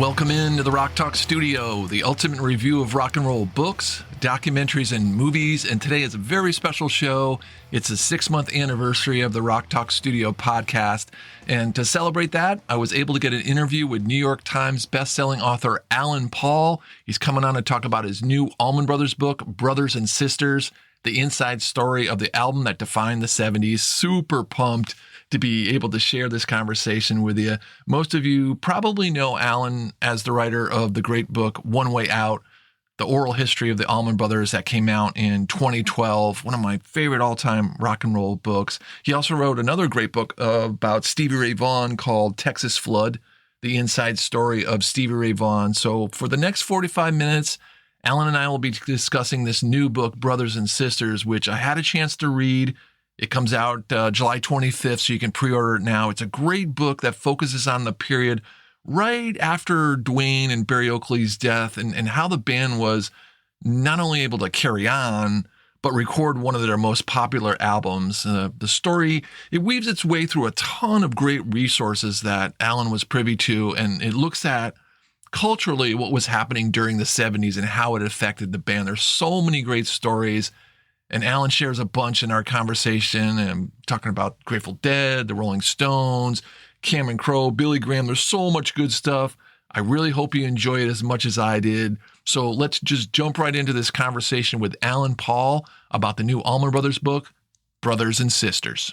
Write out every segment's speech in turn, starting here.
Welcome into the Rock Talk Studio, the ultimate review of rock and roll books, documentaries, and movies. And today is a very special show. It's the 6-month anniversary of the Rock Talk Studio podcast. And to celebrate that, I was able to get an interview with New York Times bestselling author Alan Paul. He's coming on to talk about his new Allman Brothers book, Brothers and Sisters, the inside story of the album that defined the 70s. Super pumped to be able to share this conversation with you. Most of you probably know Alan as the writer of the great book, One Way Out, the oral history of the Allman Brothers that came out in 2012, one of my favorite all-time rock and roll books. He also wrote another great book about Stevie Ray Vaughan called Texas Flood, the inside story of Stevie Ray Vaughan. So for the next 45 minutes, Alan and I will be discussing this new book, Brothers and Sisters, which I had a chance to read. It comes out July 25th, so you can pre-order it now. It's a great book that focuses on the period right after Duane and Barry Oakley's death and how the band was not only able to carry on, but record one of their most popular albums. The story, it weaves its way through a ton of great resources that Alan was privy to, and it looks at culturally what was happening during the 70s and how it affected the band. There's so many great stories. And Alan shares a bunch in our conversation, and I'm talking about Grateful Dead, the Rolling Stones, Cameron Crowe, Billy Graham. There's so much good stuff. I really hope you enjoy it as much as I did. So let's just jump right into this conversation with Alan Paul about the new Allman Brothers book, Brothers and Sisters.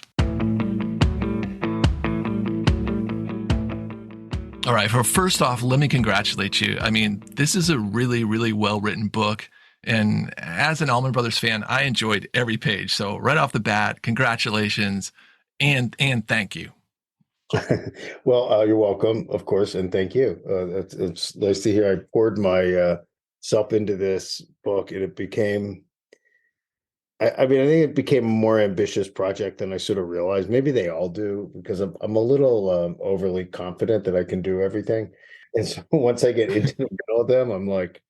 All right, well, first off, let me congratulate you. I mean, this is a really, really well-written book. And as an Allman Brothers fan, I enjoyed every page. So right off the bat, congratulations and thank you. Well, you're welcome, of course, and thank you. It's nice to hear. I poured my self into this book, and it became, I think it became a more ambitious project than I sort of realized. Maybe they all do, because I'm a little overly confident that I can do everything. And so once I get into the middle of them, I'm like,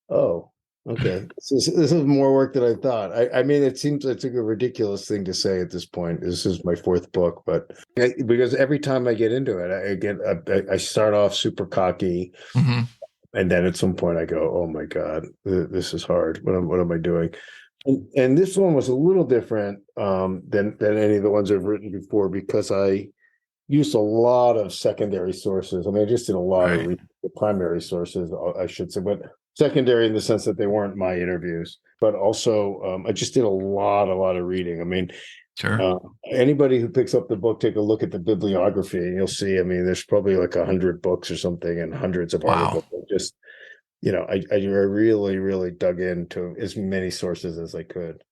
oh, okay, this is more work than I thought. I mean, it seems like a ridiculous thing to say at this point. This is my 4th book, but because every time I get into it, I start off super cocky, and then at some point I go, "Oh my God, this is hard. What am I doing?" And this one was a little different than any of the ones I've written before, because I used a lot of secondary sources. I mean, I just did a lot of primary sources, I should say, but secondary in the sense that they weren't my interviews, but also I just did a lot of reading. I mean, sure. Anybody who picks up the book, take a look at the bibliography, and you'll see, I mean, there's probably like 100 books or something and hundreds of articles. Just, I really, really dug into as many sources as I could.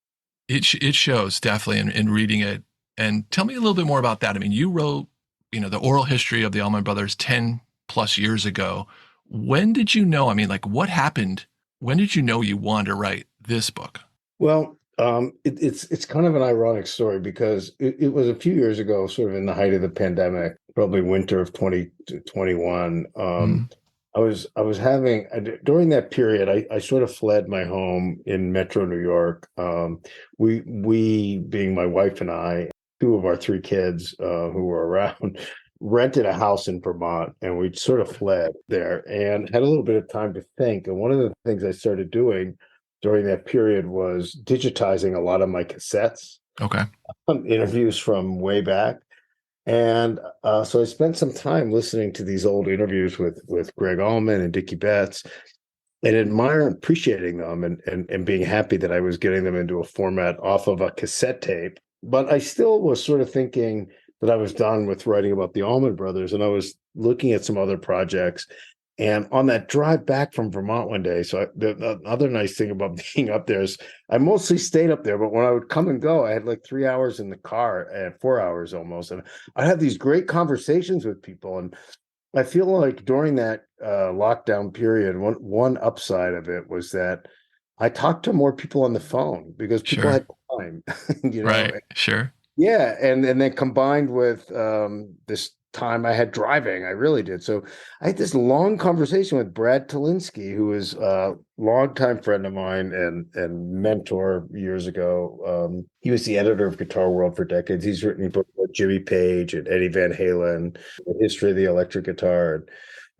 It shows definitely in reading it. And tell me a little bit more about that. I mean, you wrote, the oral history of the Allman Brothers 10 plus years ago. When did you know? I mean, like, what happened? When did you know you wanted to write this book? Well, it's kind of an ironic story, because it was a few years ago, sort of in the height of the pandemic, probably winter of 2021. I was having, during that period, I sort of fled my home in Metro New York. We being my wife and I, 2 of our 3 kids who were around, rented a house in Vermont, and we sort of fled there and had a little bit of time to think. And one of the things I started doing during that period was digitizing a lot of my cassettes. Okay. Interviews from way back. And so I spent some time listening to these old interviews with Greg Allman and Dickie Betts, and appreciating them and being happy that I was getting them into a format off of a cassette tape. But I still was sort of thinking that I was done with writing about the Allman Brothers, and I was looking at some other projects. And on that drive back from Vermont one day, so the other nice thing about being up there is I mostly stayed up there, but when I would come and go, I had like 3 hours in the car, 4 hours almost, and I had these great conversations with people. And I feel like during that lockdown period, one upside of it was that I talked to more people on the phone, because people had time, Right. Sure. Yeah, and then combined with this time I had driving, I really did. So I had this long conversation with Brad Talinsky, who is a longtime friend of mine and mentor years ago. He was the editor of Guitar World for decades. He's written books about Jimmy Page and Eddie Van Halen, the history of the electric guitar.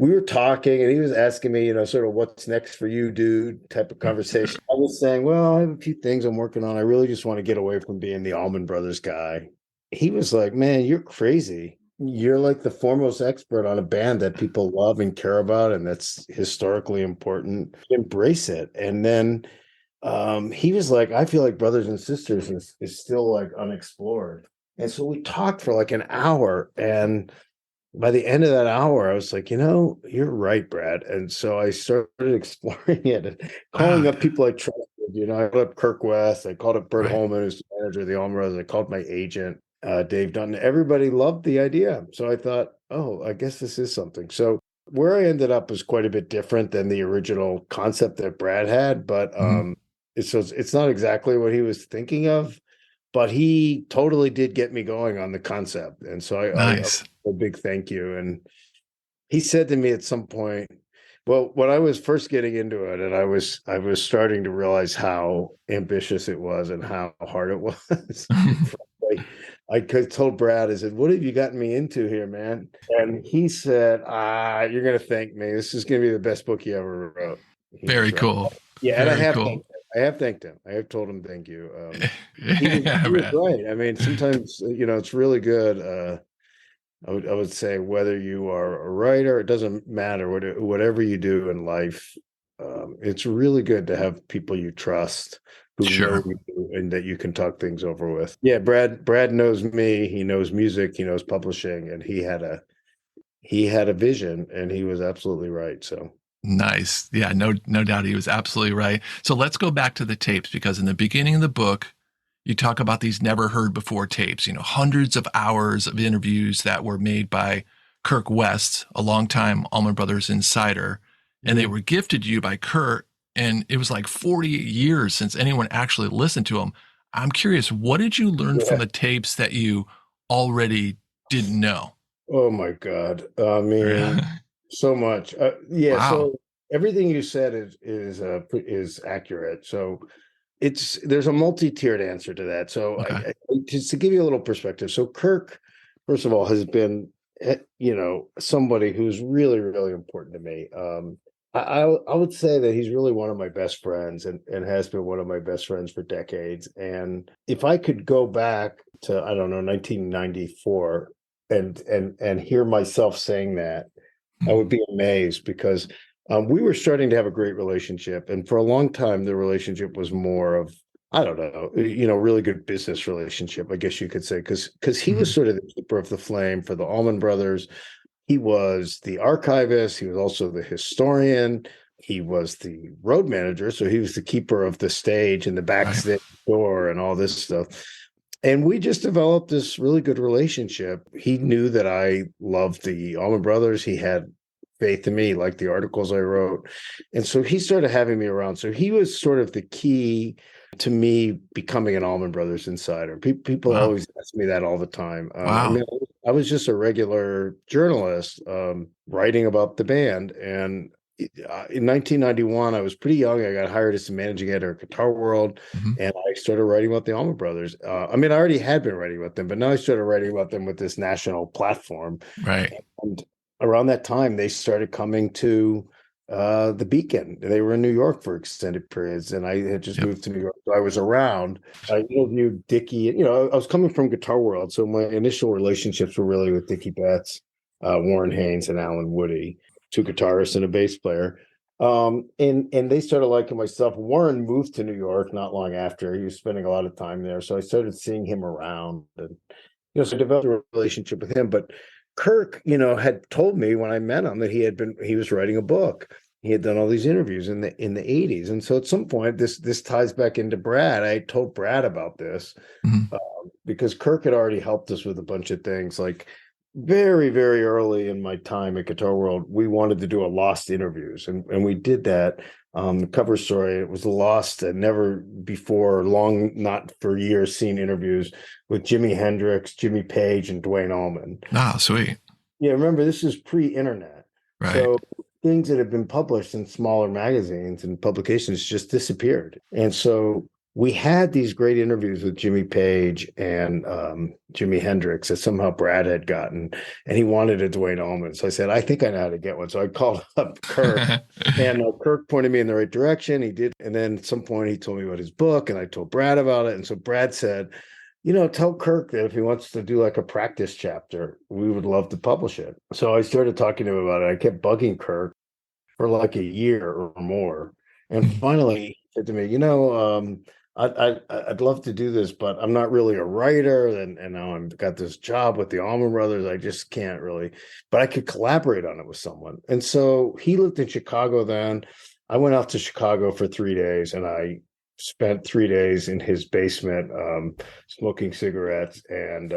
we were talking and he was asking me, sort of what's next for you, dude, type of conversation. I was saying, well, I have a few things I'm working on. I really just want to get away from being the Allman Brothers guy. He was like, man, you're crazy. You're like the foremost expert on a band that people love and care about, and that's historically important. Embrace it. And then he was like, I feel like Brothers and Sisters is still like unexplored. And so we talked for like an hour, and by the end of that hour, I was like, you're right, Brad. And so I started exploring it and calling Wow. up people I trusted. I called up Kirk West, I called up Bert Right. Holman, who's the manager of the Allman Brothers. I called my agent, Dave Dunn. Everybody loved the idea. So I thought, oh, I guess this is something. So where I ended up was quite a bit different than the original concept that Brad had, but Mhm. it's not exactly what he was thinking of, but he totally did get me going on the concept. And so I Nice. a big thank you. And he said to me at some point, well, when I was first getting into it, and I was starting to realize how ambitious it was and how hard it was. I could told Brad, I said, what have you gotten me into here, man? And he said, you're gonna thank me. This is gonna be the best book you ever wrote. He Very was right. cool. Yeah, and I Very have cool. thanked him. I have thanked him. I have told him thank you. Yeah, He was man. right. I mean, sometimes it's really good. I would say whether you are a writer, it doesn't matter whatever you do in life. It's really good to have people you trust who know Sure. you and that you can talk things over with. Yeah, Brad knows me. He knows music. He knows publishing, and he had a vision, and he was absolutely right. So Nice. Yeah, no doubt he was absolutely right. So let's go back to the tapes, because in the beginning of the book, you talk about these never heard before tapes, hundreds of hours of interviews that were made by Kirk West, a longtime Allman Brothers insider, and they mhm. were gifted to you by Kirk. And it was like 40 years since anyone actually listened to them. I'm curious, what did you learn from Yeah. the tapes that you already didn't know? Oh my God. I mean, so much. Yeah. Wow. So everything you said is accurate. So there's a multi-tiered answer to that. So Okay. just to give you a little perspective. So Kirk, first of all, has been somebody who's really, really important to me. I would say that he's really one of my best friends, and has been one of my best friends for decades. And if I could go back to, I don't know, 1994 and hear myself saying that, I would be amazed, because we were starting to have a great relationship, and for a long time, the relationship was more of, I don't know, really good business relationship, I guess you could say, because he was Mhm. sort of the keeper of the flame for the Allman Brothers. He was the archivist. He was also the historian. He was the road manager, so he was the keeper of the stage and the Right. backstage door and all this stuff. And we just developed this really good relationship. He knew that I loved the Allman Brothers. He had faith in me, like the articles I wrote. And so he started having me around. So he was sort of the key to me becoming an Allman Brothers insider. People Wow. always ask me that all the time. I Wow. mean, I was just a regular journalist, writing about the band. And in 1991, I was pretty young. I got hired as the managing editor at Guitar World, Mhm. and I started writing about the Allman Brothers. I mean, I already had been writing about them, but now I started writing about them with this national platform. Right. And around that time, they started coming to the Beacon. They were in New York for extended periods, and I had just Yep. moved to New York, so I was around. I interviewed Dickie. I was coming from Guitar World, so my initial relationships were really with Dickie Betts, Warren Haynes, and Alan Woody, two guitarists and a bass player. And they started liking my stuff. Warren moved to New York not long after. He was spending a lot of time there, so I started seeing him around, and so I developed a relationship with him. But Kirk, had told me when I met him that he was writing a book. He had done all these interviews in the 80s. And so at some point, this ties back into Brad. I told Brad about this, Mhm. because Kirk had already helped us with a bunch of things. Like very, very early in my time at Guitar World, we wanted to do a lost interviews, and we did that. The cover story, it was lost and never before, long, not for years, seen interviews with Jimi Hendrix, Jimmy Page, and Dwayne Allman. Ah, sweet. Yeah, remember, this is pre-internet. Right. So things that have been published in smaller magazines and publications just disappeared. And so we had these great interviews with Jimmy Page and Jimi Hendrix that somehow Brad had gotten, and he wanted a Duane Allman. So I said, I think I know how to get one. So I called up Kirk, and Kirk pointed me in the right direction. He did. And then at some point he told me about his book, and I told Brad about it. And so Brad said, tell Kirk that if he wants to do like a practice chapter, we would love to publish it. So I started talking to him about it. I kept bugging Kirk for like a year or more. And finally he said to me, I'd love to do this, but I'm not really a writer, and now I've got this job with the Allman Brothers. I just can't really, but I could collaborate on it with someone. And so he lived in Chicago then. I went out to Chicago for 3 days, and I spent 3 days in his basement, smoking cigarettes and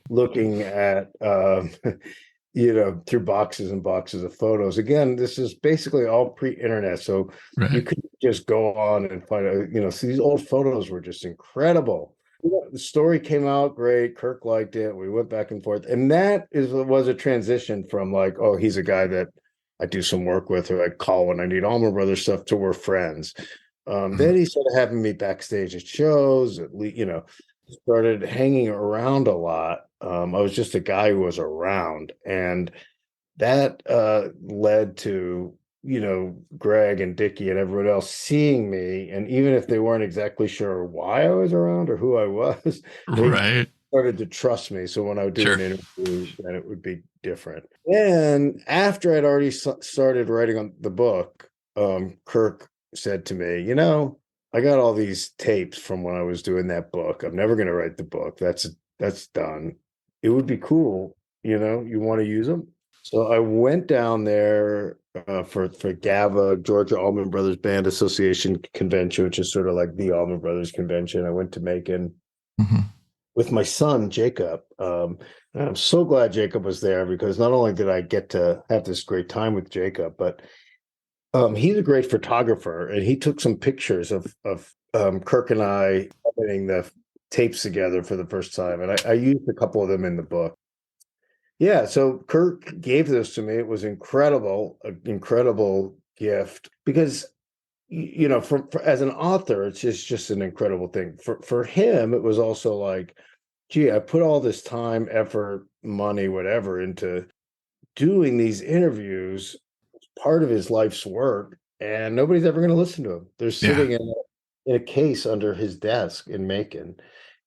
looking at through boxes and boxes of photos. Again, this is basically all pre-internet, so you Right. could just go on and find out, so these old photos were just incredible. The story came out great. Kirk liked it. We went back and forth, and that was a transition from like, oh, he's a guy that I do some work with, or I call when I need Allman Brothers stuff, to we're friends. Then he started having me backstage at shows, started hanging around a lot. I was just a guy who was around, and that led to Greg and Dickie and everyone else seeing me, and even if they weren't exactly sure why I was around or who I was, they Right. started to trust me. So when I would do Sure. an interview, then it would be different. And after I'd already started writing on the book, Kirk said to me, I got all these tapes from when I was doing that book. I'm never going to write the book. That's done. It would be cool, you want to use them. So I went down there for GABA, Georgia Allman Brothers Band Association convention, which is sort of like the Allman Brothers convention. I went to Macon with my son, Jacob. And I'm so glad Jacob was there, because not only did I get to have this great time with Jacob, but he's a great photographer, and he took some pictures of Kirk and I putting the tapes together for the first time. And I used a couple of them in the book. Yeah, so Kirk gave this to me. It was incredible, an incredible gift, because for as an author, it's just an incredible thing. For him, it was also like, gee, I put all this time, effort, money, whatever, into doing these interviews, part of his life's work, and nobody's ever going to listen to him. They're Yeah. sitting in a case under his desk in Macon.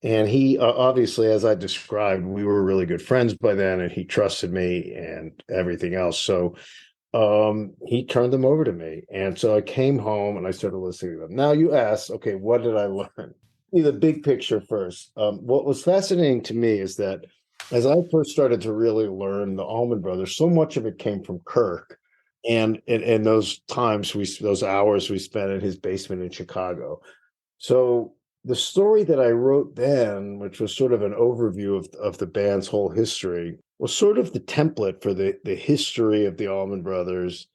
And he obviously, as I described, we were really good friends by then, and he trusted me and everything else. So he turned them over to me. And so I came home and I started listening to them. Now you ask, okay, what did I learn? The big picture first. What was fascinating to me is that as I first started to really learn the Allman Brothers, so much of it came from Kirk. And in those times, those hours we spent in his basement in Chicago. So the story that I wrote then, which was sort of an overview of the band's whole history, was sort of the template for the history of the Allman Brothers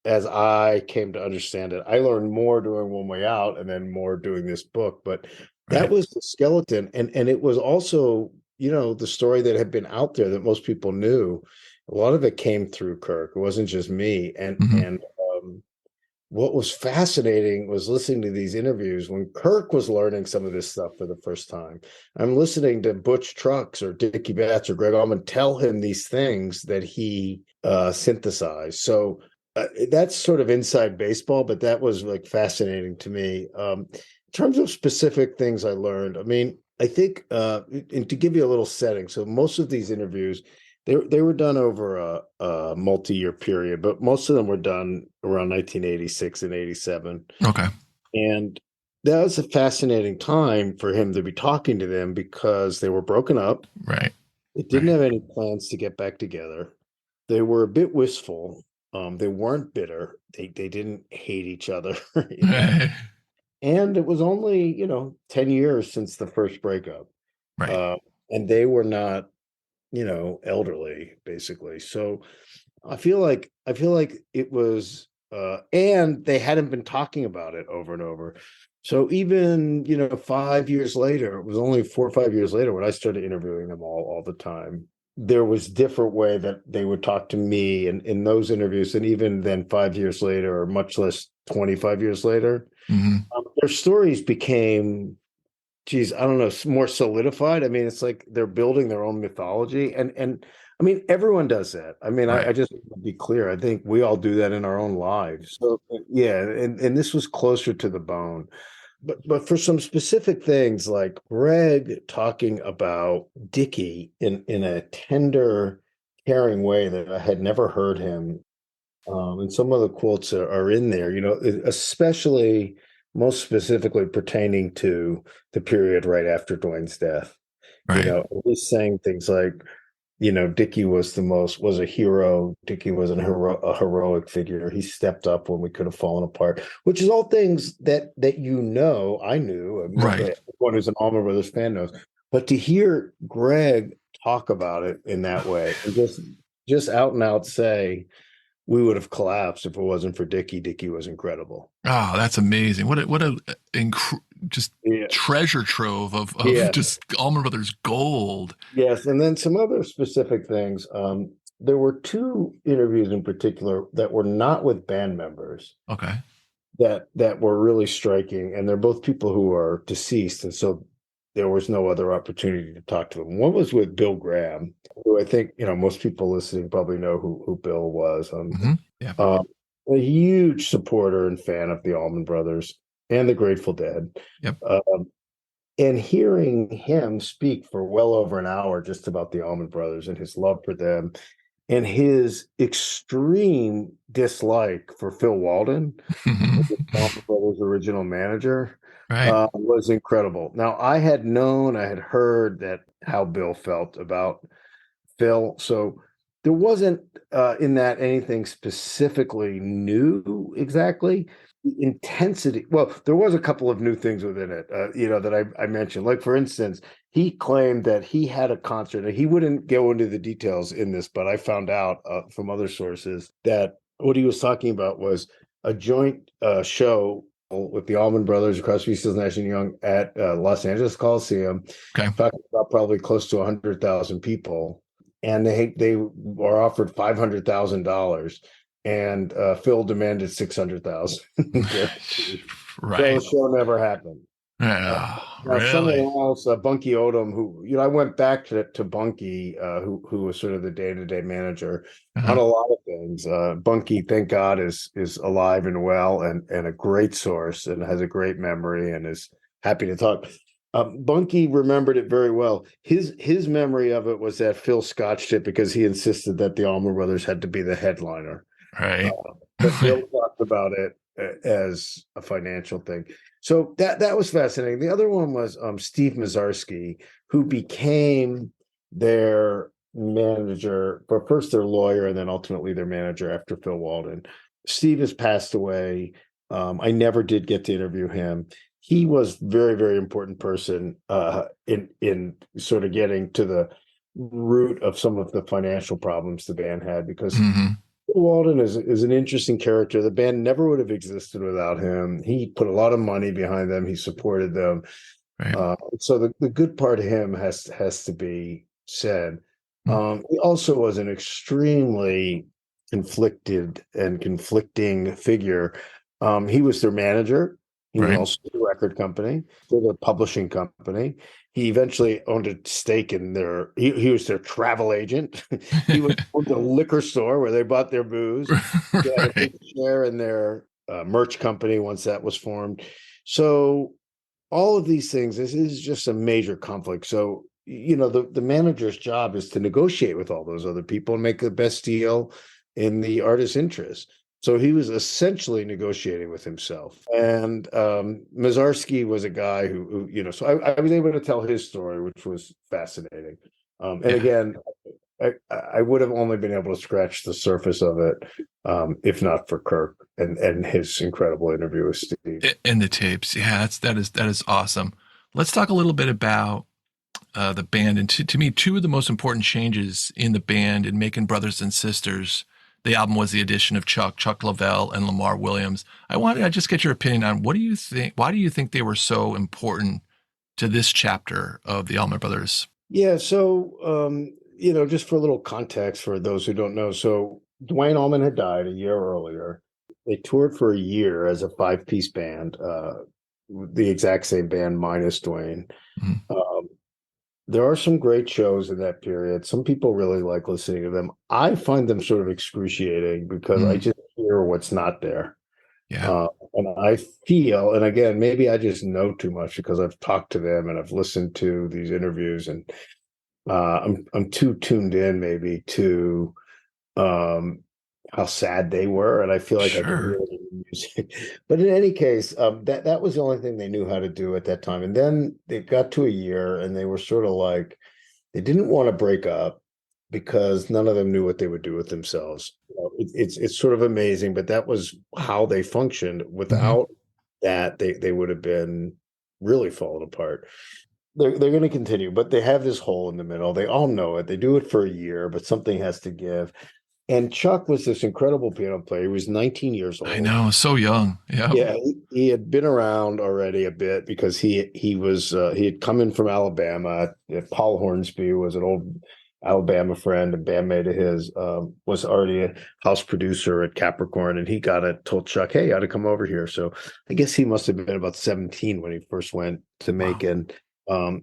as I came to understand it. I learned more doing One Way Out and then more doing this book, but that Right. was the skeleton. And it was also, the story that had been out there that most people knew. A lot of it came through Kirk. It wasn't just me. And what was fascinating was listening to these interviews when Kirk was learning some of this stuff for the first time. I'm listening to Butch Trucks or Dickie Betts or Greg Allman tell him these things that he synthesized. So that's sort of inside baseball, but that was like fascinating to me. In terms of specific things I learned, I mean, I think, and to give you a little setting, so most of these interviews, they were done over a multi-year period, but most of them were done around 1986 and 87. Okay. And that was a fascinating time for him to be talking to them, because they were broken up. Right. They didn't Right. have any plans to get back together. They were a bit wistful. They weren't bitter. They didn't hate each other. Right. And it was only 10 years since the first breakup, Right. uh, and they were not elderly, basically. So I feel like it was, and they hadn't been talking about it over and over. So even 5 years later, it was only 4 or 5 years later when I started interviewing them all the time. There was different way that they would talk to me in those interviews, and even then 5 years later, or much less 25 years later. Hmm. Their stories became, geez, I don't know, more solidified. I mean, it's like they're building their own mythology, and I mean, everyone does that. I mean, I Right. just want to be clear. I think we all do that in our own lives. So yeah, and this was closer to the bone. But for some specific things like Greg talking about Dickie in a tender, caring way that I had never heard him, and some of the quotes are in there, especially most specifically pertaining to the period right after Dwayne's death. Right. He's saying things like, Dickie was a hero. Dickie was a heroic figure. He stepped up when we could have fallen apart, which is all things that I knew, Right. everyone who's an Allman Brothers fan knows. But to hear Greg talk about it in that way and just out and out say, we would have collapsed if it wasn't for Dickie. Dickie was incredible. Oh, that's amazing. What a just Yeah. treasure trove of Yeah. just Allman Brothers gold. Yes. And then some other specific things. There were two interviews in particular that were not with band members Okay. that were really striking. And they're both people who are deceased. And so there was no other opportunity to talk to them. One was with Bill Graham, who I think, most people listening probably know who Bill was. Hmm. Yeah. A huge supporter and fan of the Allman Brothers and the Grateful Dead. Yep. And hearing him speak for well over an hour just about the Allman Brothers and his love for them and his extreme dislike for Phil Walden, the Allman Brothers' original manager, Right. was incredible. Now, I had heard that how Bill felt about Phil. So there wasn't in that anything specifically new exactly. The intensity. Well, there was a couple of new things within it, that I mentioned. Like, for instance, he claimed that he had a concert, and he wouldn't go into the details in this, but I found out from other sources that what he was talking about was a joint show with the Allman Brothers, Crosby, Stills, Nash and Young at Los Angeles Coliseum, Okay. talking about probably close to 100,000 people, and they were offered $500,000, and Phil demanded 600,000. Right. So the show never happened. Oh, Now, someone really? else, Bunky Odom, who I went back to Bunky, who was sort of the day-to-day manager on Uh-huh. a lot of things. Bunky, thank God, is alive and well, and a great source, and has a great memory, and is happy to talk. Bunky remembered it very well. His memory of it was that Phil scotched it because he insisted that the Allman Brothers had to be the headliner. Right. But Bill talked about it as a financial thing. So that was fascinating. The other one was Steve Mazarski, who became their manager, but first their lawyer and then ultimately their manager after Phil Walden. Steve has passed away. I never did get to interview him. He was very, very important person in sort of getting to the root of some of the financial problems the band had, because Hmm. Walden is an interesting character. The band never would have existed without him. He put a lot of money behind them. He supported them. Right. So the good part of him has to be said. Mm. He also was an extremely conflicting figure. He was their manager. He was Right. also the record company, the publishing company. He eventually owned a stake in he was their travel agent. He owned a liquor store where they bought their booze. He had a big Right. share in their merch company once that was formed. So all of these things, this is just a major conflict. So, the manager's job is to negotiate with all those other people and make the best deal in the artist's interest. So he was essentially negotiating with himself. And Mazarski was a guy so I was able to tell his story, which was fascinating. And Yeah. again, I would have only been able to scratch the surface of it, if not for Kirk and his incredible interview with Steve. And the tapes. Yeah, that is awesome. Let's talk a little bit about the band. And to me, two of the most important changes in the band in making Brothers and Sisters, the album, was the addition of Chuck Leavell and Lamar Williams. I wanted to just get your opinion on what do you think? Why do you think they were so important to this chapter of the Allman Brothers? Yeah, so just for a little context for those who don't know, so Dwayne Allman had died a year earlier. they toured for a year as a 5-piece band, the exact same band minus Dwayne. Mhm. There are some great shows in that period. Some people really like listening to them. I find them sort of excruciating because I Mm. just hear what's not there. Yeah. And I feel, and again, maybe I just know too much because I've talked to them and I've listened to these interviews, and I'm too tuned in maybe to um, how sad they were, and I feel like I can hear Sure. it in the music. But in any case, that was the only thing they knew how to do at that time. And then they got to a year, and they were sort of like they didn't want to break up because none of them knew what they would do with themselves. It's sort of amazing, but that was how they functioned. Hmm. Without that, they would have been really falling apart. They're going to continue, but they have this hole in the middle. They all know it. They do it for a year, but something has to give. And Chuck was this incredible piano player. He was 19 years I old. know. So young. Yeah. Yeah, he had been around already a bit because he had come in from Alabama. Paul Hornsby was an old Alabama friend and bandmate of his, was already a house producer at Capricorn, and he told Chuck, "Hey, you ought to come over here." So I guess he must have been about 17 when he first went to Wow. Macon.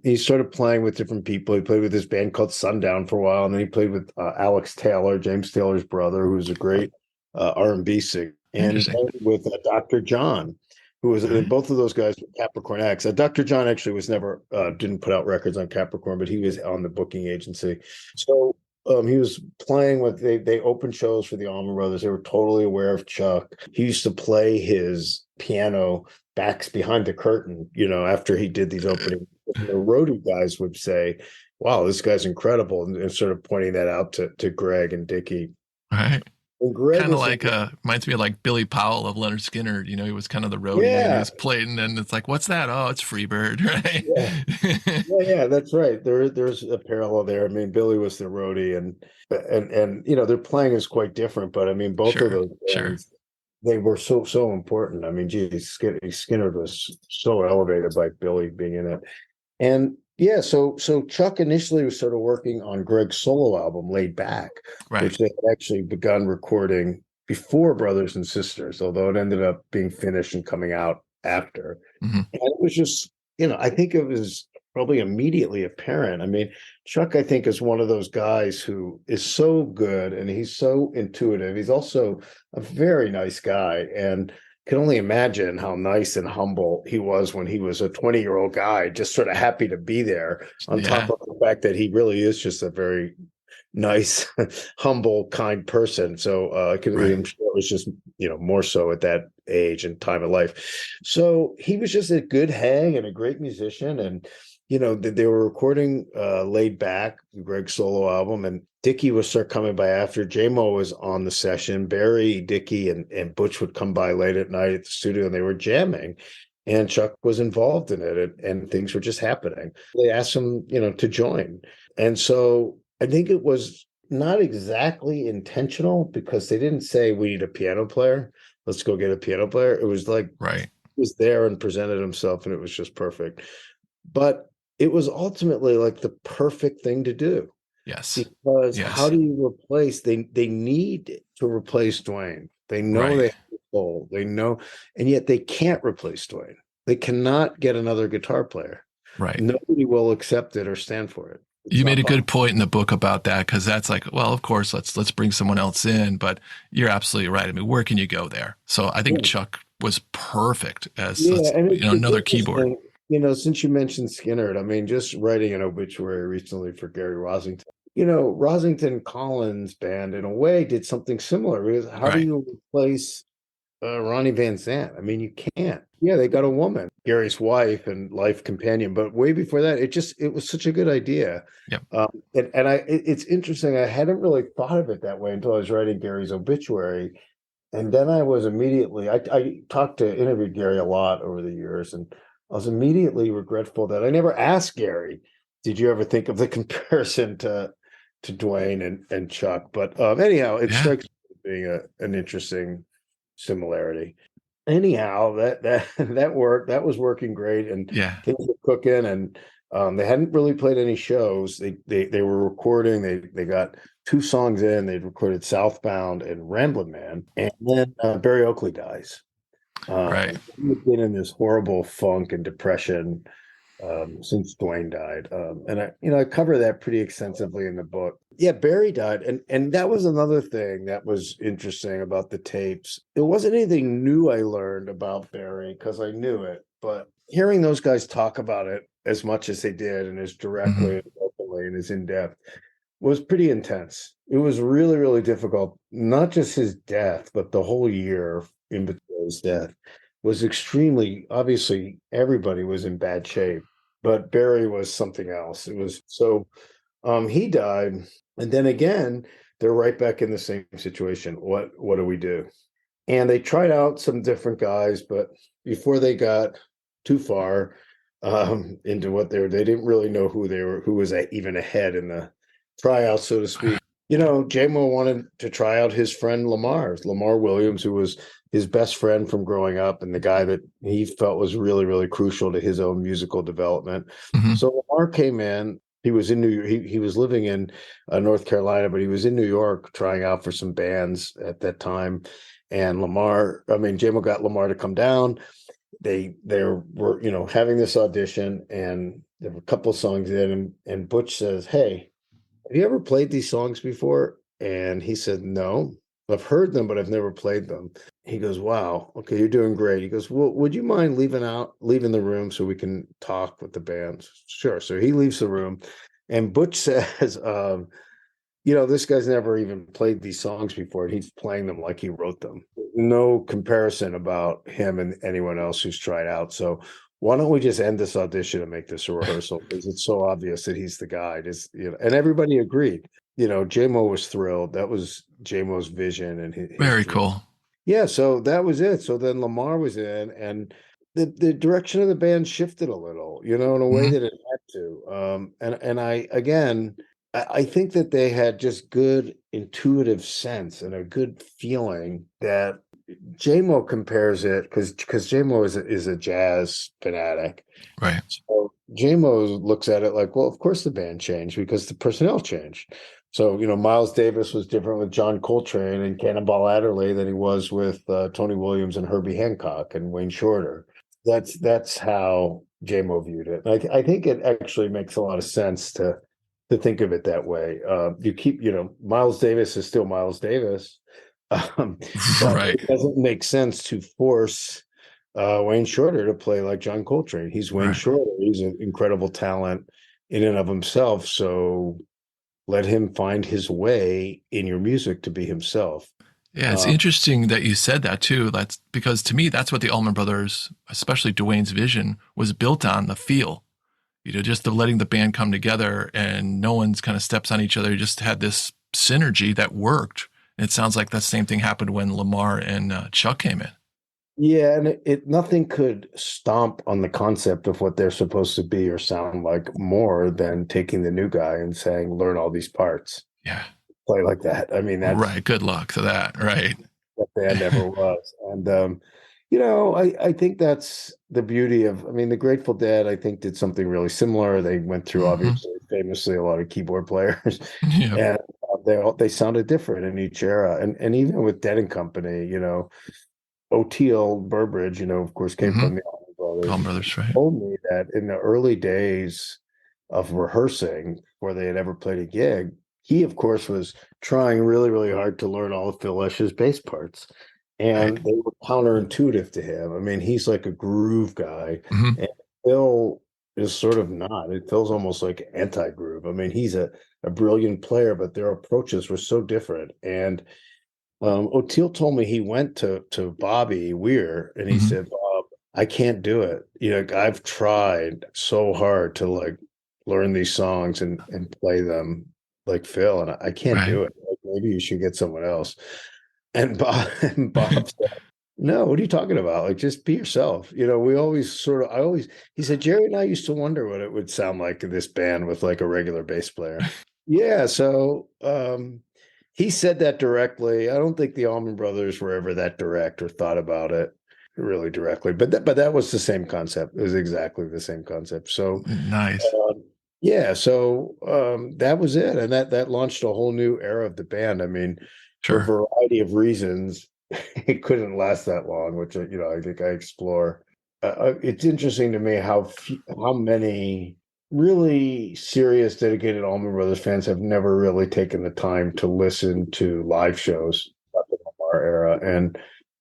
He started playing with different people. He played with this band called Sundown for a while, and then he played with Alex Taylor, James Taylor's brother, who's a great R&B singer, and Interesting. then with Dr. John, who was Right. both of those guys were Capricorn acts. Dr. John actually was never didn't put out records on Capricorn, but he was on the booking agency. So he was playing with they opened shows for the Allman Brothers. They were totally aware of Chuck. He used to play his piano backs behind the curtain, after he did these opening. The roadie guys would say, "Wow, this guy's incredible," and sort of pointing that out to Greg and Dickie. Right. And Greg Kind of was like reminds me of like Billy Powell of Lynyrd Skynyrd. You know, he was kind of the roadie and yeah, he's playing, and it's like, what's that? Oh, it's Freebird, yeah. right? Yeah, that's right. There's a parallel there. I mean, Billy was the roadie, and their playing is quite different. But I mean, both of Sure, those sure. bands, they were so important. I mean, geez, Skinner was so elevated by Billy being in it. And yeah, so Chuck initially was sort of working on Greg's solo album, Laid Back, Right. which they had actually begun recording before Brothers and Sisters, although it ended up being finished and coming out after. Hmm. And it was just, I think it was probably immediately apparent. I mean, Chuck, I think, is one of those guys who is so good and he's so intuitive. He's also a very nice guy, and can only imagine how nice and humble he was when he was a 20-year-old guy, just sort of happy to be there, on top Yeah. of the fact that he really is just a very nice, humble, kind person. So Right. I'm sure it was just more so at that age and time of life. So he was just a good hang and a great musician, and they were recording Laid Back, Greg's solo album, and Dickie would start coming by after. J-Mo was on the session. Barry, Dickie, and Butch would come by late at night at the studio, and they were jamming. And Chuck was involved in it, and things were just happening. They asked him, to join. And so I think it was not exactly intentional because they didn't say we need a piano player. Let's go get a piano player. It was like Right. he was there and presented himself, and it was just perfect. But it was ultimately like the perfect thing to do, Yes. because how Yes. do you replace? They need to replace Dwayne. They know they Right. have the soul. They know, and yet they can't replace Dwayne. They cannot get another guitar player. Right. Nobody will accept it or stand for it. It's You made not a possible. good point in the book about that because that's like, well, of course, let's bring someone else in, but you're absolutely right. I mean, where can you go there? So I think Chuck was perfect as Yeah, and it's another keyboard. interesting, since you mentioned Skinner, I mean, just writing an obituary recently for Gary Rosington. Rosington Collins band in a way did something similar, because how do Right. you replace Ronnie Van Zant? I mean, you can't. Yeah, they got a woman, Gary's wife and life companion, but way before that, it was such a good idea. Yep. It's interesting. I hadn't really thought of it that way until I was writing Gary's obituary. And then I was immediately, I interviewed Gary a lot over the years, and I was immediately regretful that I never asked Gary, did you ever think of the comparison to Dwayne and Chuck? But anyhow, it Yeah. strikes me as being an interesting similarity. Anyhow, that worked. That was working great, and Yeah. things were cooking, and they hadn't really played any shows. They were recording. They got 2 songs in, they'd recorded Southbound and Ramblin' Man, and then Barry Oakley dies. Right. He'd been in this horrible funk and depression since Dwayne died. And I cover that pretty extensively in the book. Yeah, Barry died. And that was another thing that was interesting about the tapes. It wasn't anything new I learned about Barry because I knew it, but hearing those guys talk about it as much as they did and as directly and openly and as in depth was pretty intense. It was really, really difficult. Not just his death, but the whole year in between his death was extremely, obviously everybody was in bad shape, but Barry was something else. It was so he died, and then again, they're right back in the same situation. What do we do? And they tried out some different guys, but before they got too far into what they didn't really know who was even ahead in the tryout, so to speak. J-Mo wanted to try out his friend Lamar Williams, who was his best friend from growing up and the guy that he felt was really, really crucial to his own musical development. Mm-hmm. So Lamar came in. He was in New York. He was living in North Carolina, but he was in New York trying out for some bands at that time. And J-Mo got Lamar to come down. They were, having this audition, and there were a couple of songs in, and Butch says, "Hey, have you ever played these songs before?" And he said, "No, I've heard them, but I've never played them." He goes, "Wow, okay, you're doing great." He goes, "Well, would you mind leaving the room so we can talk with the band?" Sure. So he leaves the room, and Butch says, this guy's never even played these songs before, and he's playing them like he wrote them. No comparison about him and anyone else who's tried out. So why don't we just end this audition and make this a rehearsal? Because it's so obvious that he's the guy. And everybody agreed. J-Mo was thrilled. That was J-Mo's vision and his Very dream. cool. Yeah, so that was it. So then Lamar was in, and the direction of the band shifted a little, in a way that it had to. And I think that they had just good intuitive sense and a good feeling that J-Mo compares it because J-Mo is a jazz fanatic. Right. So J-Mo looks at it like, well, of course the band changed because the personnel changed. So, Miles Davis was different with John Coltrane and Cannonball Adderley than he was with Tony Williams and Herbie Hancock and Wayne Shorter. That's how J-Mo viewed it. I think it actually makes a lot of sense to think of it that way. You keep, Miles Davis is still Miles Davis. But Right. it doesn't make sense to force Wayne Shorter to play like John Coltrane. He's Wayne Shorter. He's an incredible talent in and of himself. So let him find his way in your music to be himself. Yeah, it's interesting that you said that too. That's because to me, that's what the Allman Brothers, especially Dwayne's vision, was built on, the feel. Just the letting the band come together and no one's kind of steps on each other. You just had this synergy that worked. And it sounds like that same thing happened when Lamar and Chuck came in. Yeah, and nothing could stomp on the concept of what they're supposed to be or sound like more than taking the new guy and saying, learn all these parts. Yeah. Play like that. I mean, that's right. Good luck to that. Right. what band ever was. And I think that's the beauty of, the Grateful Dead, I think, did something really similar. They went through, obviously, famously, a lot of keyboard players. Yeah. And they sounded different in each era. And even with Dead and Company, O'Teal Burbridge, of course, came from the Allman Brothers. Allman Brothers, right. Told me that in the early days of rehearsing, before they had ever played a gig, he, of course, was trying really, really hard to learn all of Phil Lesh's bass parts. And they were counterintuitive to him. He's like a groove guy. And Phil is sort of not. Phil's almost like anti-groove. He's a brilliant player, but their approaches were so different. And O'Teal told me he went to Bobby Weir and he said, "Bob, I can't do it. I've tried so hard to learn these songs and play them like Phil, and I can't do it. Maybe you should get someone else." And Bob said, "No, what are you talking about? Just be yourself." We always he said, "Jerry and I used to wonder what it would sound like in this band with a regular bass player." Yeah. So, he said that directly. I don't think the Allman Brothers were ever that direct or thought about it really directly, but that was the same concept. It was exactly the same concept. So nice. Yeah, so that was it, and that launched a whole new era of the band. I mean, for a Sure. variety of reasons, it couldn't last that long, which I think I explore. It's interesting to me how many really serious, dedicated Allman Brothers fans have never really taken the time to listen to live shows of the Lamar era, and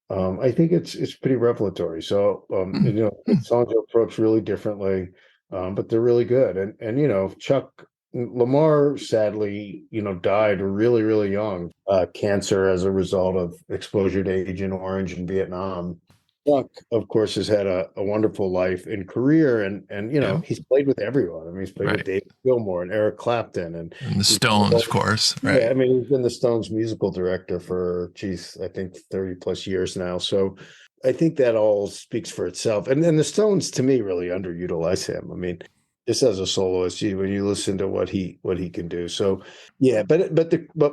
I think it's pretty revelatory. So Hmm. the songs are approached really differently, but they're really good. And Chuck Lamar sadly died really really young, cancer as a result of exposure to Agent Orange in Vietnam. Chuck, of course, has had a wonderful life and career, and Yeah. he's played with everyone. I mean, he's played with Right. David Gilmour and Eric Clapton, and And the he's Stones, of course. yeah, Right. I mean, he's been the Stones musical director for, geez, I think 30 plus years now. So I think that all speaks for itself. And then the Stones, to me, really underutilize him. I mean, just as a soloist, when you listen to what he can do. So yeah, but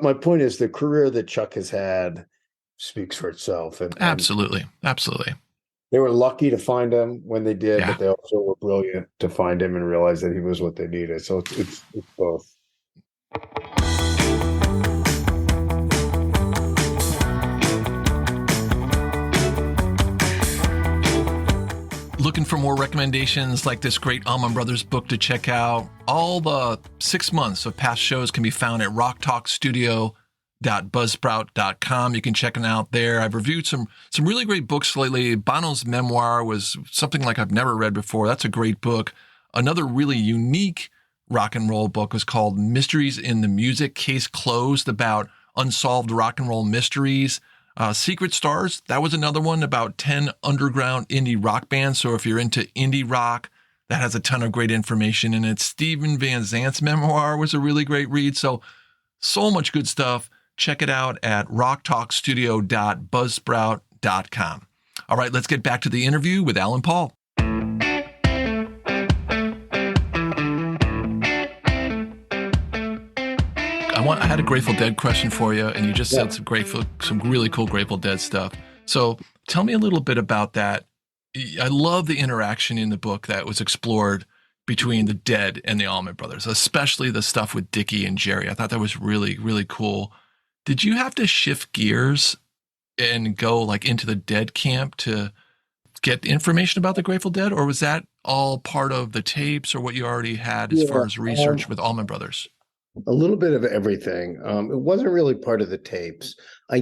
my point is the career that Chuck has had speaks for itself. And Absolutely. Absolutely. they were lucky to find him when they did, Yeah. but they also were brilliant to find him and realize that he was what they needed. So it's both. Looking for more recommendations like this great Allman Brothers book to check out? All the 6 months of past shows can be found at rocktalkstudio.buzzsprout.com. You can check them out there. I've reviewed some really great books lately. Bono's memoir was something like I've never read before. That's a great book. Another really unique rock and roll book was called Mysteries in the Music, Case Closed, about unsolved rock and roll mysteries. Secret Stars, that was another one about 10 underground indie rock bands. So if you're into indie rock, that has a ton of great information in it. Steven Van Zant's memoir was a really great read. So much good stuff. Check it out at rocktalkstudio.buzzsprout.com. All right, let's get back to the interview with Alan Paul. I had a Grateful Dead question for you, and you just Yeah. said some really cool Grateful Dead stuff. So tell me a little bit about that. I love the interaction in the book that was explored between the Dead and the Allman Brothers, especially the stuff with Dickie and Jerry. I thought that was really, really cool. Did you have to shift gears and go like into the Dead camp to get information about the Grateful Dead, or was that all part of the tapes or what you already had as Yeah. far as research with Allman Brothers? A little bit of everything. It wasn't really part of the tapes. I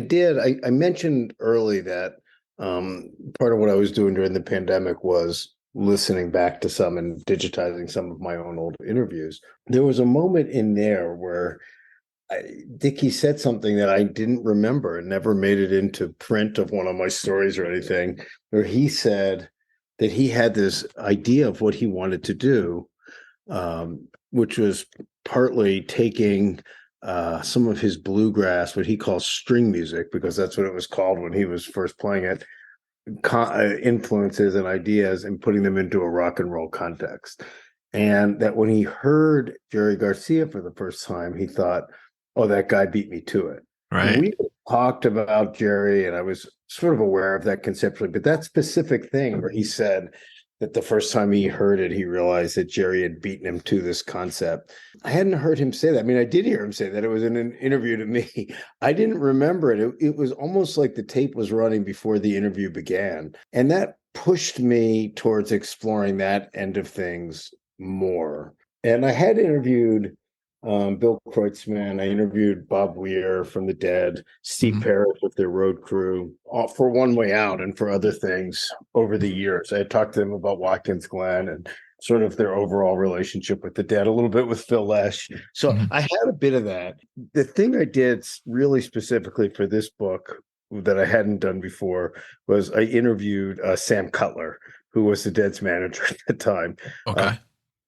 mentioned early that part of what I was doing during the pandemic was listening back to some and digitizing some of my own old interviews. There was a moment in there where Dickie said something that I didn't remember and never made it into print of one of my stories or anything, where he said that he had this idea of what he wanted to do, which was partly taking some of his bluegrass, what he calls string music, because that's what it was called when he was first playing it, influences and ideas, and putting them into a rock and roll context. And that when he heard Jerry Garcia for the first time, he thought, oh, that guy beat me to it. Right. We talked about Jerry, and I was sort of aware of that conceptually, but that specific thing where he said that the first time he heard it, he realized that Jerry had beaten him to this concept. I hadn't heard him say that. I mean, I did hear him say that. It was in an interview to me. I didn't remember it. It was almost like the tape was running before the interview began. And that pushed me towards exploring that end of things more. And I had interviewed Bill Kreutzmann. I interviewed Bob Weir from the Dead, Steve Mhm. Parrish with their road crew, for One Way Out and for other things over the years. I had talked to them about Watkins Glen and sort of their overall relationship with the Dead, a little bit with Phil Lesh. So Mhm. I had a bit of that. The thing I did really specifically for this book that I hadn't done before was I interviewed Sam Cutler, who was the Dead's manager at the time. Okay.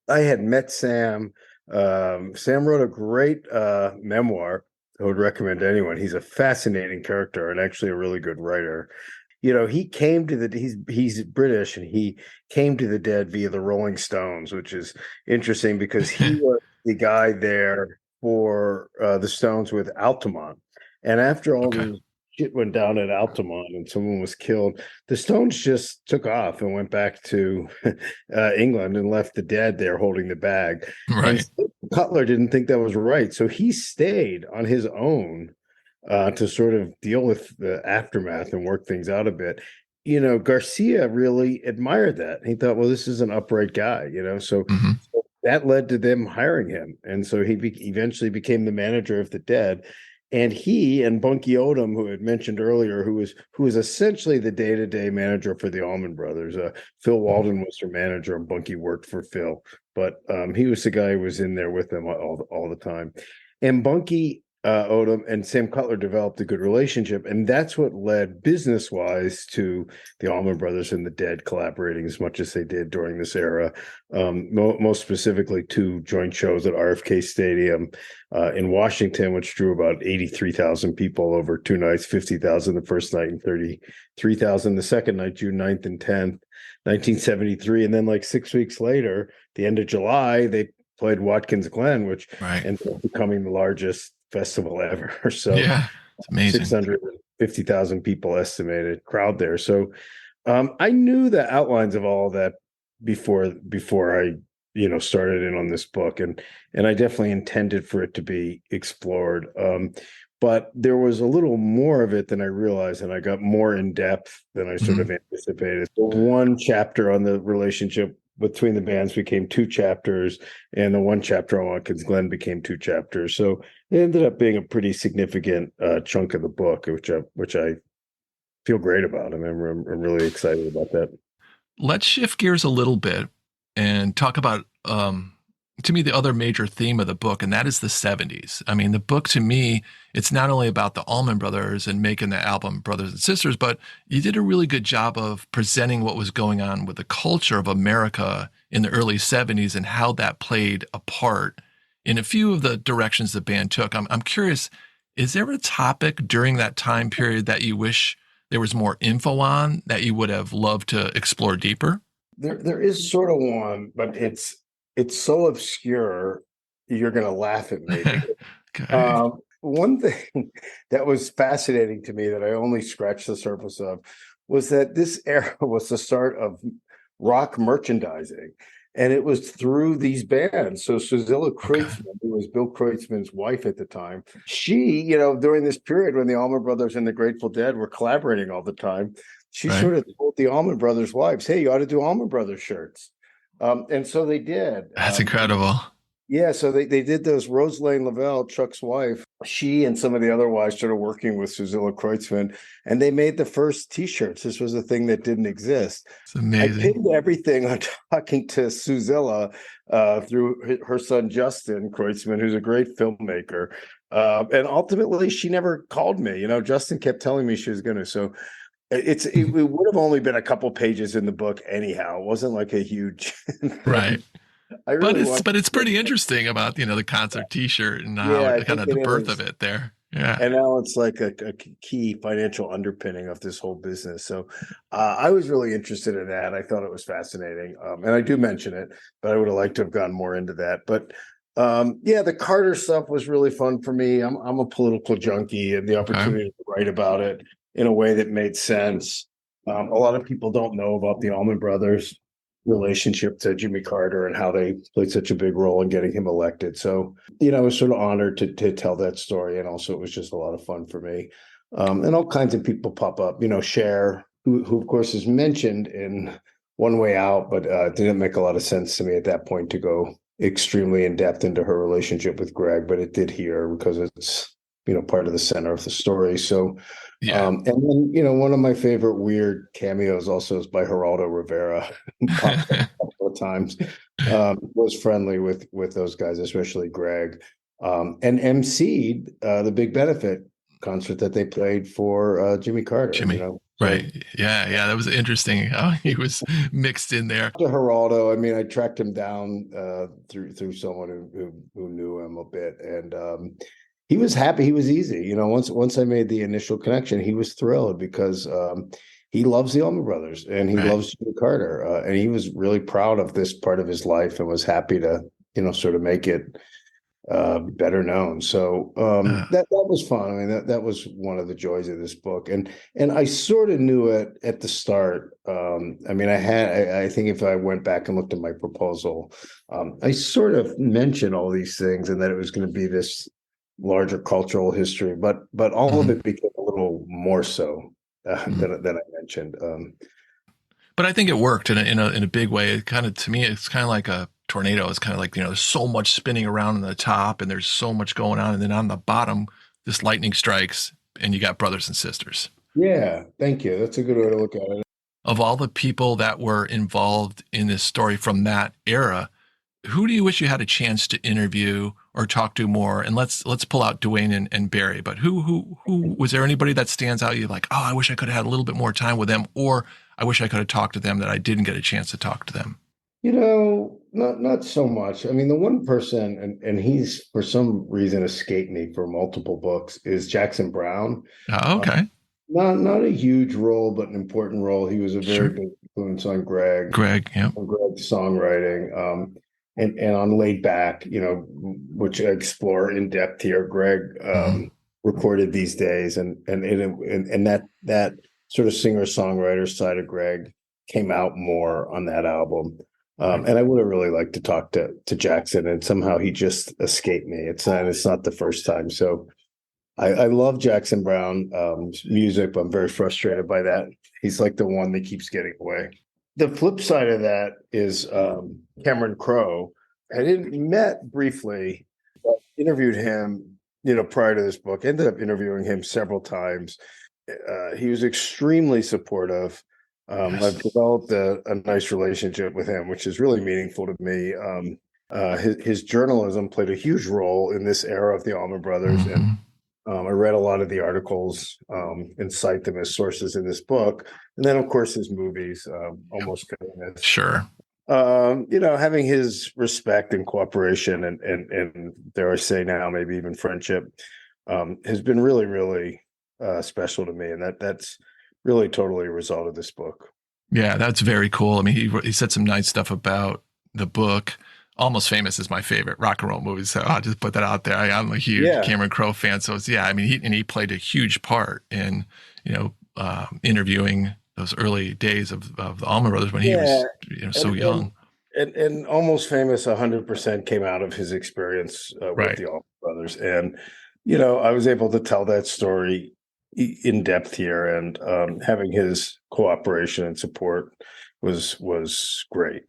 I had met Sam. Sam wrote a great memoir I would recommend to anyone. He's a fascinating character and actually a really good writer. He came to he's British, and he came to the Dead via the Rolling Stones, which is interesting because he was the guy there for the Stones with Altamont. And after all Okay. these shit went down at Altamont and someone was killed, the Stones just took off and went back to England and left the Dead there holding the bag. Right. And Cutler didn't think that was right, so he stayed on his own to sort of deal with the aftermath and work things out a bit. Garcia really admired that. He thought, well, this is an upright guy, so Hmm. that led to them hiring him. And so he eventually became the manager of the Dead. And he and Bunky Odom, who I had mentioned earlier, who was essentially the day-to-day manager for the Allman Brothers. Phil Walden was their manager, and Bunky worked for Phil. But he was the guy who was in there with them all the time. And Bunky Odom and Sam Cutler developed a good relationship, and that's what led business-wise to the Allman Brothers and the Dead collaborating as much as they did during this era. Most specifically, two joint shows at RFK Stadium in Washington, which drew about 83,000 people over 2 nights, 50,000 the first night and 33,000 the second night, June 9th and 10th, 1973. And then like 6 weeks later, the end of July, they played Watkins Glen, which ended up becoming the largest festival ever. So yeah, it's amazing. 650,000 people estimated crowd there. So I knew the outlines of all of that before I started in on this book, and I definitely intended for it to be explored. But there was a little more of it than I realized, and I got more in depth than I sort of anticipated. The one chapter on the relationship between the bands became 2 chapters, and the one chapter on Watkins Glen became 2 chapters. So it ended up being a pretty significant chunk of the book, which I feel great about. I'm really excited about that. Let's shift gears a little bit and talk about, to me, the other major theme of the book, and that is the 70s. I mean, the book, to me, it's not only about the Allman Brothers and making the album Brothers and Sisters, but you did a really good job of presenting what was going on with the culture of America in the early 70s and how that played a part in a few of the directions the band took. I'm curious, is there a topic during that time period that you wish there was more info on, that you would have loved to explore deeper? There is sort of one, but it's so obscure, you're going to laugh at me. Okay. One thing that was fascinating to me that I only scratched the surface of was that this era was the start of rock merchandising. And it was through these bands. So Susanna Kreutzmann, who was Bill Kreutzmann's wife at the time, she, during this period when the Allman Brothers and the Grateful Dead were collaborating all the time, she sort of told the Allman Brothers wives, hey, you ought to do Allman Brothers shirts. And so they did. That's incredible. Yeah, so they did those. Rose Lane Lavelle, Chuck's wife, she and some of the other wives started working with Susanna Kreutzmann, and they made the first T-shirts. This was a thing that didn't exist. It's amazing. I pinned everything on talking to Susanna through her son Justin Kreutzmann, who's a great filmmaker, and ultimately she never called me. Justin kept telling me she was going to. So it would have only been a couple pages in the book anyhow. It wasn't like a huge thing. Right. Really but it's pretty interesting about the concert T-shirt and how kind of the birth of it there. Yeah, and now it's like a key financial underpinning of this whole business. So I was really interested in that. I thought it was fascinating, and I do mention it, but I would have liked to have gone more into that. But the Carter stuff was really fun for me. I'm a political junkie, and the opportunity to write about it in a way that made sense. A lot of people don't know about the Allman Brothers relationship to Jimmy Carter and how they played such a big role in getting him elected. So, I was sort of honored to tell that story. And also it was just a lot of fun for me. And all kinds of people pop up, Cher, who of course is mentioned in One Way Out, but it didn't make a lot of sense to me at that point to go extremely in depth into her relationship with Greg, but it did here because it's, part of the center of the story. So, and then, one of my favorite weird cameos also is by Geraldo Rivera, popped up a couple of times, was friendly with those guys, especially Greg, and emceed the Big Benefit concert that they played for Jimmy Carter. Right. Yeah. That was interesting how he was mixed in there. To Geraldo, I tracked him down through someone who knew him a bit, and he was happy. He was easy. Once I made the initial connection, he was thrilled because he loves the Allman Brothers and he loves Jimmy Carter. And he was really proud of this part of his life and was happy to, sort of make it better known. So Uh, that was fun. I mean, that was one of the joys of this book, and I sort of knew it at the start. I mean, I think if I went back and looked at my proposal, I sort of mentioned all these things and that it was going to be this larger cultural history, but all of mhm. it became a little more so than I mentioned. But I think it worked in a big way. It kind of, to me, it's kind of like a tornado. It's kind of like, there's so much spinning around on the top and there's so much going on. And then on the bottom, this lightning strikes and you got brothers and sisters. Yeah, thank you. That's a good way to look at it. Of all the people that were involved in this story from that era, who do you wish you had a chance to interview or talk to more? And let's pull out Dwayne and Barry. But who was there anybody that stands out? You're like, oh, I wish I could have had a little bit more time with them, or I wish I could have talked to them that I didn't get a chance to talk to them. Not so much. I mean, the one person, and he's for some reason escaped me for multiple books, is Jackson Brown. Oh, Uh, okay, not a huge role, but an important role. He was a very sure, big influence on Greg, Greg. Yeah. on Greg's songwriting, and on Laid Back, which I explore in depth here. Greg Mhm. recorded these days, and that sort of singer songwriter side of Greg came out more on that album. Right. And I would have really liked to talk to Jackson, and somehow he just escaped me. It's not the first time. So I love Jackson Brown music, but I'm very frustrated by that. He's like the one that keeps getting away. The flip side of that is Cameron Crowe. I didn't met briefly, but interviewed him, prior to this book. Ended up interviewing him several times. He was extremely supportive. I've Yes. developed a nice relationship with him, which is really meaningful to me. His journalism played a huge role in this era of the Allman Brothers, and Hmm. I read a lot of the articles and cite them as sources in this book. And then, of course, his movies, Almost Famous. Sure. Having his respect and cooperation and dare I say now, maybe even friendship, has been really, really special to me. And that's really totally a result of this book. Yeah, that's very cool. I mean, he said some nice stuff about the book. Almost Famous is my favorite rock and roll movie, so I'll just put that out there. I'm a huge Yeah. Cameron Crowe fan, so I mean, he played a huge part in interviewing those early days of the Allman Brothers when he Yeah. was so And, and young. and Almost Famous 100% came out of his experience with Right. the Allman Brothers. And, I was able to tell that story in depth here, and having his cooperation and support was great.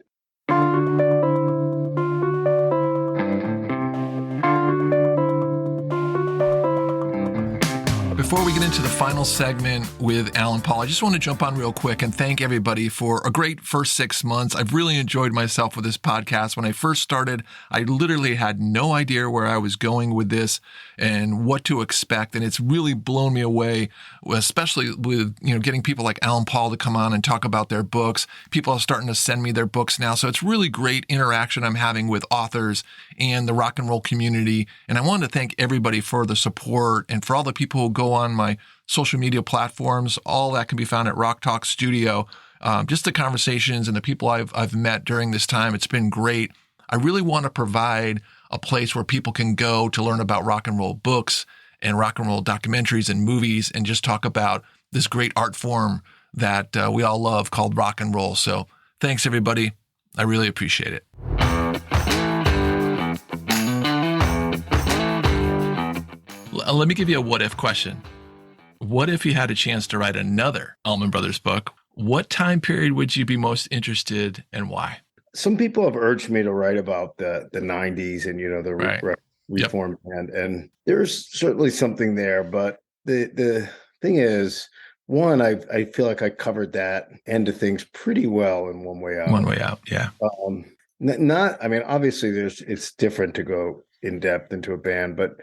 Before we get into the final segment with Alan Paul, I just want to jump on real quick and thank everybody for a great first 6 months. I've really enjoyed myself with this podcast. When I first started, I literally had no idea where I was going with this and what to expect. And it's really blown me away, especially with, getting people like Alan Paul to come on and talk about their books. People are starting to send me their books now. So it's really great interaction I'm having with authors and the rock and roll community. And I wanted to thank everybody for the support and for all the people who go on my social media platforms. All that can be found at Rock Talk Studio. Just the conversations and the people I've met during this time. It's been great. I really want to provide a place where people can go to learn about rock and roll books and rock and roll documentaries and movies and just talk about this great art form that we all love called rock and roll. So thanks, everybody. I really appreciate it. Let me give you a what if question. What if you had a chance to write another Allman Brothers book? What time period would you be most interested and why? Some people have urged me to write about the 90s and the Right. Yep. reform band, and there's certainly something there. But the thing is, one, I feel like I covered that end of things pretty well in One Way Out. One Way Out. Yeah. Not, I mean, obviously, it's different to go in depth into a band, but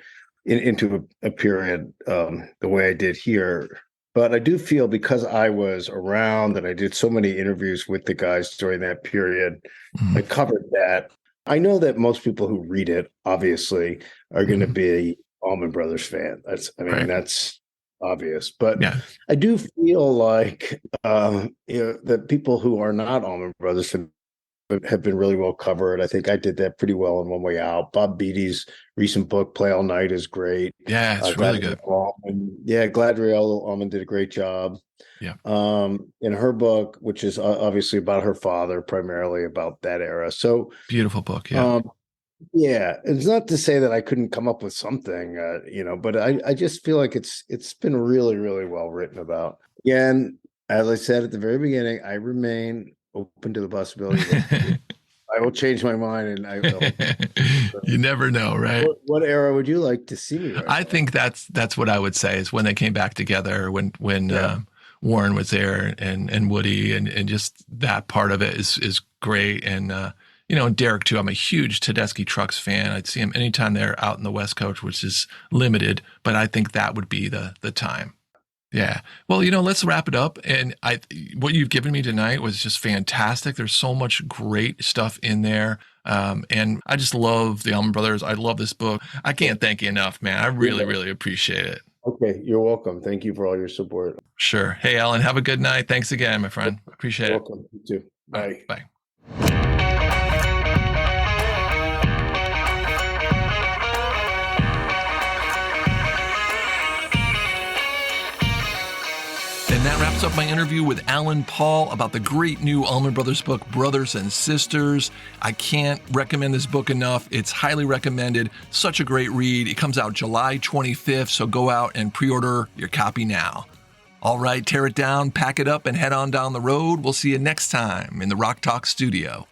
into a period the way I did here. But I do feel, because I was around and I did so many interviews with the guys during that period, I Mhm. covered that. I know that most people who read it, obviously, are going to Mhm. be Allman Brothers fan. Right. That's obvious. But Yeah. I do feel like that people who are not Allman Brothers fan have been really well covered. I think I did that pretty well in One Way Out. Bob Beatty's recent book, Play All Night, is great. Yeah, it's really good. Galadriel Allman did a great job. Yeah. In her book, which is obviously about her father, primarily about that era. So beautiful book. Yeah. Yeah, it's not to say that I couldn't come up with something, but I just feel like it's been really, really well written about. Again, as I said at the very beginning, I remain open to the possibility that I will change my mind, and I will. You never know, right? What era would you like to see me write? I think that's what I would say is when they came back together, when Warren was there and Woody and just that part of it is great. And and Derek too. I'm a huge Tedeschi Trucks fan. I'd see him anytime they're out in the West Coast, which is limited, but I think that would be the time. Yeah. Well, let's wrap it up. And what you've given me tonight was just fantastic. There's so much great stuff in there. And I just love the Allman Brothers. I love this book. I can't thank you enough, man. I really, really appreciate it. Okay. You're welcome. Thank you for all your support. Sure. Hey, Alan, have a good night. Thanks again, my friend. Appreciate it. Welcome. You too. Bye. Bye. And that wraps up my interview with Alan Paul about the great new Allman Brothers book, Brothers and Sisters. I can't recommend this book enough. It's highly recommended. Such a great read. It comes out July 25th, so go out and pre-order your copy now. All right, tear it down, pack it up, and head on down the road. We'll see you next time in the Rock Talk studio.